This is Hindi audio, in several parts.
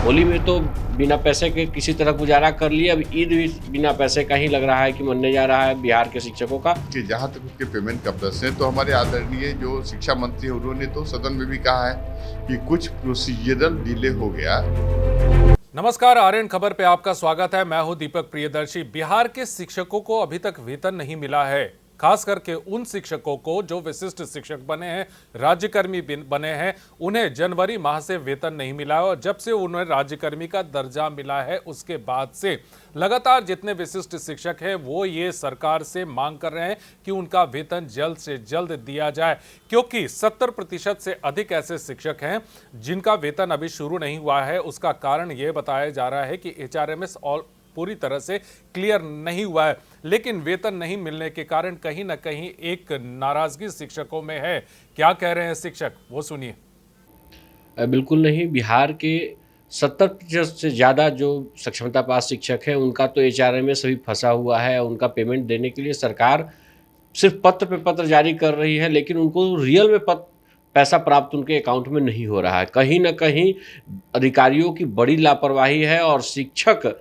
होली में तो बिना पैसे के किसी तरह गुजारा कर लिए, अब ईद भी बिना पैसे का ही लग रहा है कि मनने जा रहा है बिहार के शिक्षकों का। कि जहाँ तक उसके पेमेंट का प्रश्न है तो हमारे आदरणीय जो शिक्षा मंत्री हैं उन्होंने तो सदन में भी कहा है कि कुछ प्रोसीजरल डिले हो गया। नमस्कार, आर्यन खबर पे आपका स्वागत है। मैं हूं दीपक प्रियदर्शी। बिहार के शिक्षकों को अभी तक वेतन नहीं मिला है, खास करके उन शिक्षकों को जो विशिष्ट शिक्षक बने हैं, राज्यकर्मी बने हैं। उन्हें जनवरी माह से वेतन नहीं मिला और जब से उन्हें राज्यकर्मी का दर्जा मिला है उसके बाद से लगातार जितने विशिष्ट शिक्षक हैं वो ये सरकार से मांग कर रहे हैं कि उनका वेतन जल्द से जल्द दिया जाए, क्योंकि 70% से अधिक ऐसे शिक्षक हैं जिनका वेतन अभी शुरू नहीं हुआ है। उसका कारण ये बताया जा रहा है कि HRMS और पूरी तरह से क्लियर नहीं हुआ है, लेकिन वेतन नहीं मिलने के कारण कहीं ना कहीं एक नाराजगी शिक्षकों में है। क्या कह रहे हैं शिक्षक, वो सुनिए। बिल्कुल नहीं, बिहार के 70% से ज़्यादा जो सक्षमता पास शिक्षक हैं उनका तो HRMS अभी फंसा हुआ है। उनका पेमेंट देने के लिए सरकार सिर्फ पत्र पे पत्र जारी कर रही है, लेकिन उनको रियल में पैसा प्राप्त उनके अकाउंट में नहीं हो रहा है। कहीं ना कहीं अधिकारियों की बड़ी लापरवाही है और शिक्षक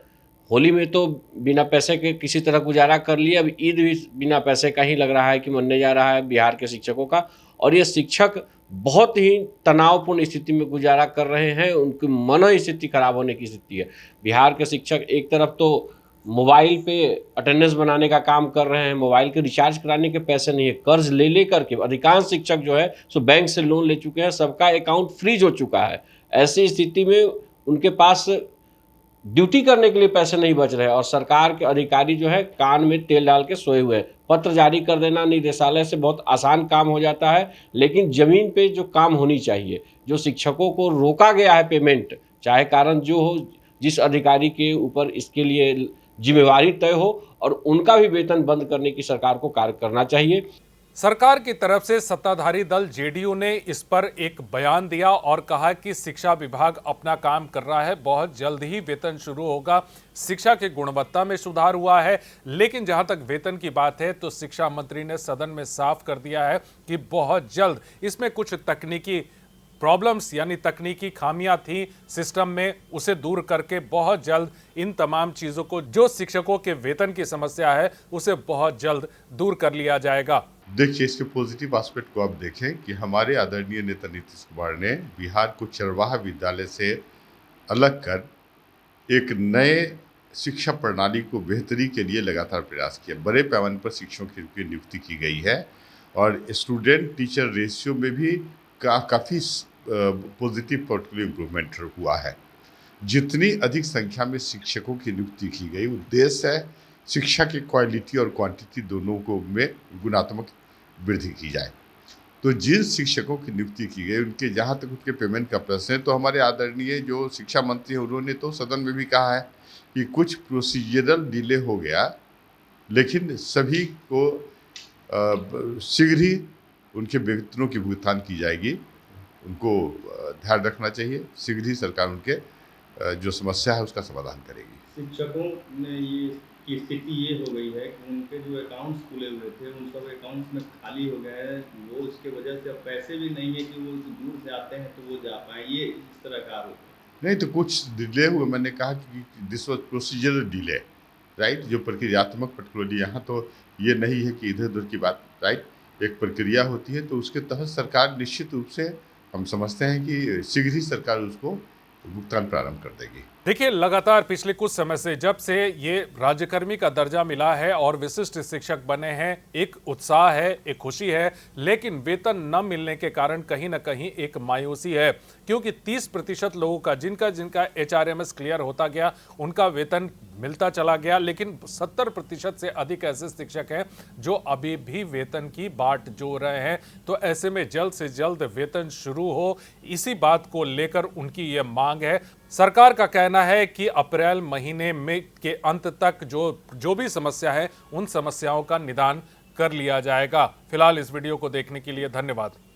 होली में तो बिना पैसे के किसी तरह गुजारा कर लिए, अब ईद भी बिना पैसे का ही लग रहा है कि मनने जा रहा है बिहार के शिक्षकों का। और ये शिक्षक बहुत ही तनावपूर्ण स्थिति में गुजारा कर रहे हैं, उनकी मन स्थिति खराब होने की स्थिति है। बिहार के शिक्षक एक तरफ तो मोबाइल पे अटेंडेंस बनाने का काम कर रहे हैं, मोबाइल के रिचार्ज कराने के पैसे नहीं है, कर्ज ले करके अधिकांश शिक्षक जो है सो बैंक से लोन ले चुके हैं, सबका अकाउंट फ्रीज हो चुका है। ऐसी स्थिति में उनके पास ड्यूटी करने के लिए पैसे नहीं बच रहे और सरकार के अधिकारी जो है कान में तेल डाल के सोए हुए हैं। पत्र जारी कर देना निदेशालय से बहुत आसान काम हो जाता है, लेकिन ज़मीन पे जो काम होनी चाहिए, जो शिक्षकों को रोका गया है पेमेंट, चाहे कारण जो हो, जिस अधिकारी के ऊपर इसके लिए जिम्मेवारी तय हो, और उनका भी वेतन बंद करने की सरकार को कार्य करना चाहिए। सरकार की तरफ से सत्ताधारी दल JDU ने इस पर एक बयान दिया और कहा कि शिक्षा विभाग अपना काम कर रहा है, बहुत जल्द ही वेतन शुरू होगा। शिक्षा की गुणवत्ता में सुधार हुआ है, लेकिन जहां तक वेतन की बात है तो शिक्षा मंत्री ने सदन में साफ कर दिया है कि बहुत जल्द इसमें कुछ तकनीकी प्रॉब्लम्स यानी तकनीकी खामियां थी सिस्टम में, उसे दूर करके बहुत जल्द इन तमाम चीज़ों को, जो शिक्षकों के वेतन की समस्या है, उसे बहुत जल्द दूर कर लिया जाएगा। देखिए, इसके पॉजिटिव एस्पेक्ट को आप देखें कि हमारे आदरणीय नेता नीतीश कुमार ने बिहार को चरवाहा विद्यालय से अलग कर एक नए शिक्षा प्रणाली को बेहतरी के लिए लगातार प्रयास किया। बड़े पैमाने पर शिक्षकों की नियुक्ति की गई है और स्टूडेंट टीचर रेशियो में भी काफ़ी पॉजिटिव पोर्टफोलियो इम्प्रूवमेंट हुआ है। जितनी अधिक संख्या में शिक्षकों की नियुक्ति की गई, उद्देश्य है शिक्षा की क्वालिटी और क्वांटिटी दोनों को में गुणात्मक वृद्धि की जाए। तो जिन शिक्षकों की नियुक्ति की गई उनके जहाँ तक उनके पेमेंट का प्रश्न है तो हमारे आदरणीय जो शिक्षा मंत्री हैं उन्होंने तो सदन में भी कहा है कि कुछ प्रोसीजरल डिले हो गया, लेकिन सभी को शीघ्र ही उनके वेतनों की भुगतान की जाएगी। उनको ध्यान रखना चाहिए, शीघ्र ही सरकार उनके जो समस्या है उसका समाधान करेगी। शिक्षकों में ये की स्थिति ये हो गई है कि उनके जो अकाउंट्स खुले हुए थे उन सब अकाउंट्स में खाली हो गए हैं, वो इसके वजह से अब पैसे भी नहीं है कि वो दूर से आते हैं तो वो जा पाए, ये इस तरह का आरोप है। नहीं तो कुछ डिले हुए, मैंने कहा कि this was procedural delay, right. जो प्रक्रियात्मक पर्टिकुलरली यहाँ तो ये नहीं है कि इधर उधर की बात, राइट। एक प्रक्रिया होती है तो उसके तहत सरकार निश्चित रूप से हम समझते हैं कि शीघ्र ही सरकार उसको भुगतान प्रारंभ कर देगी। देखिए, लगातार पिछले कुछ समय से जब से ये राज्यकर्मी का दर्जा मिला है और विशिष्ट शिक्षक बने हैं, एक उत्साह है, एक खुशी है, लेकिन वेतन न मिलने के कारण कहीं ना कहीं एक मायूसी है, क्योंकि 30% लोगों का जिनका HRMS क्लियर होता गया उनका वेतन मिलता चला गया, लेकिन 70% से अधिक ऐसे शिक्षक हैं जो अभी भी वेतन की बाट जोड़ रहे हैं। तो ऐसे में जल्द से जल्द वेतन शुरू हो, इसी बात को लेकर उनकी ये मांग है। सरकार का कहना है कि अप्रैल महीने में के अंत तक जो भी समस्या है उन समस्याओं का निदान कर लिया जाएगा। फिलहाल इस वीडियो को देखने के लिए धन्यवाद।